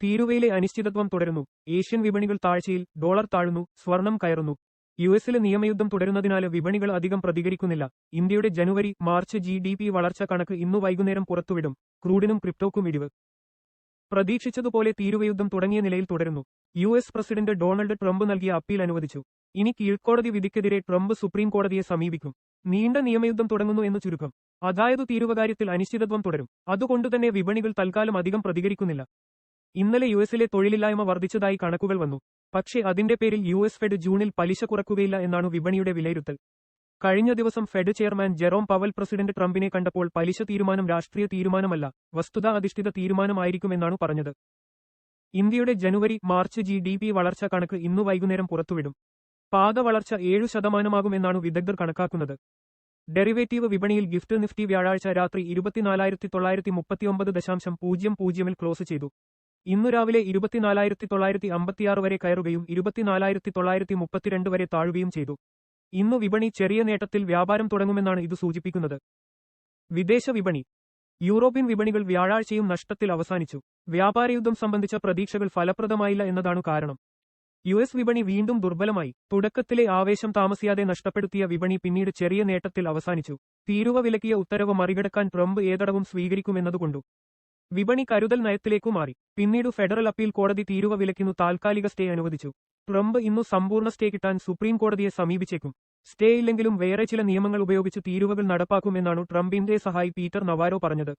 തീരുവയിലെ അനിശ്ചിതത്വം തുടരുന്നു. ഏഷ്യൻ വിപണികൾ താഴ്ചയിൽ, ഡോളർ താഴുന്നു, സ്വർണം കയറുന്നു. യുഎസിലെ നിയമയുദ്ധം തുടരുന്നതിനാൽ വിപണികൾ അധികം പ്രതികരിക്കുന്നില്ല. ഇന്ത്യയുടെ ജനുവരി മാർച്ച് ജിഡിപി വളർച്ച കണക്ക് ഇന്നു വൈകുന്നേരം പുറത്തുവിടും. ക്രൂഡിനും ക്രിപ്റ്റോക്കും ഇടിവ്. പ്രതീക്ഷിച്ചതുപോലെ തീരുവയുദ്ധം തുടങ്ങിയ നിലയിൽ തുടരുന്നു. യുഎസ് പ്രസിഡന്റ് ഡൊണാൾഡ് ട്രംപ് നൽകിയ അപ്പീൽ അനുവദിച്ചു. ഇനി കീഴ്ക്കോടതി വിധിക്കെതിരെ ട്രംപ് സുപ്രീം കോടതിയെ സമീപിക്കും. നീണ്ട നിയമയുദ്ധം തുടങ്ങുന്നു എന്ന് ചുരുക്കം. അതായത് തീരുവകാര്യത്തിൽ അനിശ്ചിതത്വം തുടരും. അതുകൊണ്ടുതന്നെ വിപണികൾ തൽക്കാലം അധികം പ്രതികരിക്കുന്നില്ല. ഇന്നലെ യുഎസിലെ തൊഴിലില്ലായ്മ വർദ്ധിച്ചതായി കണക്കുകൾ വന്നു. പക്ഷേ അതിന്റെ പേരിൽ യുഎസ് ഫെഡ് ജൂണിൽ പലിശ കുറക്കുകയില്ല എന്നാണ് വിപണിയുടെ വിലയിരുത്തൽ. കഴിഞ്ഞ ദിവസം Fed chairman Jerome Powell president ട്രംപിനെ കണ്ടപ്പോൾ പലിശ തീരുമാനം രാഷ്ട്രീയ തീരുമാനമല്ല, വസ്തുതാ അധിഷ്ഠിത തീരുമാനമായിരിക്കുമെന്നാണ് പറഞ്ഞത്. ഇന്ത്യയുടെ ജനുവരി മാർച്ച് ജിഡിപി വളർച്ച കണക്ക് ഇന്നു വൈകുന്നേരം പുറത്തുവിടും. പാത വളർച്ച 7% വിദഗ്ധർ കണക്കാക്കുന്നത്. ഡെറിവേറ്റീവ് വിപണിയിൽ ഗിഫ്റ്റ് നിഫ്റ്റി വ്യാഴാഴ്ച രാത്രി 24,939.00 ക്ലോസ് ചെയ്തു. ഇന്നു രാവിലെ 24,956 വരെ കയറുകയും 24,932 വരെ താഴുകയും ചെയ്തു. ഇന്നു വിപണി ചെറിയ നേട്ടത്തിൽ വ്യാപാരം തുടങ്ങുമെന്നാണ് ഇത് സൂചിപ്പിക്കുന്നത്. വിദേശ വിപണി. യൂറോപ്യൻ വിപണികൾ വ്യാഴാഴ്ചയും നഷ്ടത്തിൽ അവസാനിച്ചു. വ്യാപാരയുദ്ധം സംബന്ധിച്ച പ്രതീക്ഷകൾ ഫലപ്രദമായില്ല എന്നതാണു കാരണം. യുഎസ് വിപണി വീണ്ടും ദുർബലമായി. തുടക്കത്തിലെ ആവേശം താമസിയാതെ നഷ്ടപ്പെടുത്തിയ വിപണി പിന്നീട് ചെറിയ നേട്ടത്തിൽ അവസാനിച്ചു. തീരുവ വിലക്കിയ ഉത്തരവ് മറികടക്കാൻ ട്രംപ് ഏതടവും സ്വീകരിക്കുമെന്നതുകൊണ്ടു വിപണി കരുതൽ നയത്തിലേക്കു മാറി. പിന്നീട് ഫെഡറൽ അപ്പീൽ കോടതി തീരുവ വിലക്കിനു താൽക്കാലിക സ്റ്റേ അനുവദിച്ചു. ട്രംപ് ഇന്നു സമ്പൂർണ്ണ സ്റ്റേ കിട്ടാൻ സുപ്രീം കോടതിയെ സമീപിച്ചേക്കും. സ്റ്റേ ഇല്ലെങ്കിലും വേറെ ചില നിയമങ്ങൾ ഉപയോഗിച്ച് തീരുവകൾ നടപ്പാക്കുമെന്നാണ് ട്രംപിന്റെ സഹായി പീറ്റർ നവാരോ പറഞ്ഞത്.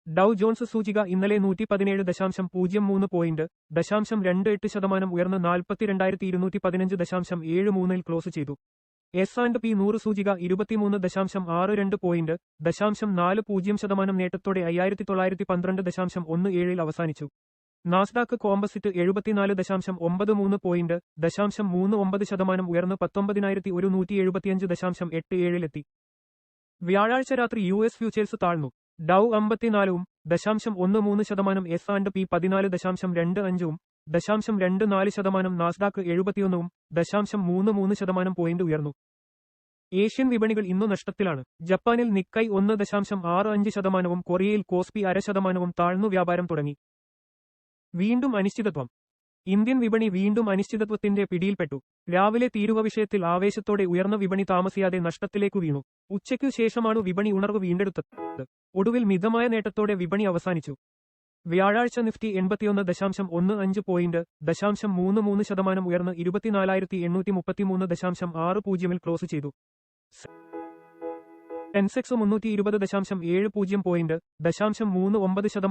ഡൗ ജോൺസ് സൂചിക ഇന്നലെ 117.03 പോയിന്റ് 0.28% ഉയർന്ന് 42,215.73 ക്ലോസ് ചെയ്തു. S&P 100 സൂചിക 23.62 പോയിന്റ് 0.40% നേട്ടത്തോടെ 5,912.17 അവസാനിച്ചു. നാസ്ഡാക്ക് കോമ്പസിറ്റ് 74.93 പോയിന്റ് 0.39% ഉയർന്ന് 19,175.87 വ്യാഴാഴ്ച രാത്രി യുഎസ് ഫ്യൂച്ചേഴ്സ് താഴ്ന്നു. ഡൗ 54.13%, S&P 14.25%, 0.24%, നാസ്ഡാക്ക് 71.33% പോയിന്റ് ഉയർന്നു. ഏഷ്യൻ വിപണികൾ ഇന്നു നഷ്ടത്തിലാണ്. ജപ്പാനിൽ നിക്കൈ 1.65%, കൊറിയയിൽ കോസ്പി 0.5% താഴ്ന്നു വ്യാപാരം തുടങ്ങി. വീണ്ടും അനിശ്ചിതത്വം. ഇന്ത്യൻ വിപണി വീണ്ടും അനിശ്ചിതത്വത്തിന്റെ പിടിയിൽപ്പെട്ടു. രാവിലെ തീരുവ വിഷയത്തിൽ ആവേശത്തോടെ ഉയർന്ന വിപണി താമസിയാതെ നഷ്ടത്തിലേക്കു വീണു. ഉച്ചയ്ക്കു ശേഷമാണു വിപണി ഉണർവ് വീണ്ടെടുത്തത്. ഒടുവിൽ മിതമായ നേട്ടത്തോടെ വിപണി അവസാനിച്ചു. വ്യാഴാഴ്ച നിഫ്റ്റി 81.15 പോയിന്റ് 0.33% ഉയർന്ന് 24,833.60 ക്ലോസ് ചെയ്തു. Sensex 320.70 point 0.39%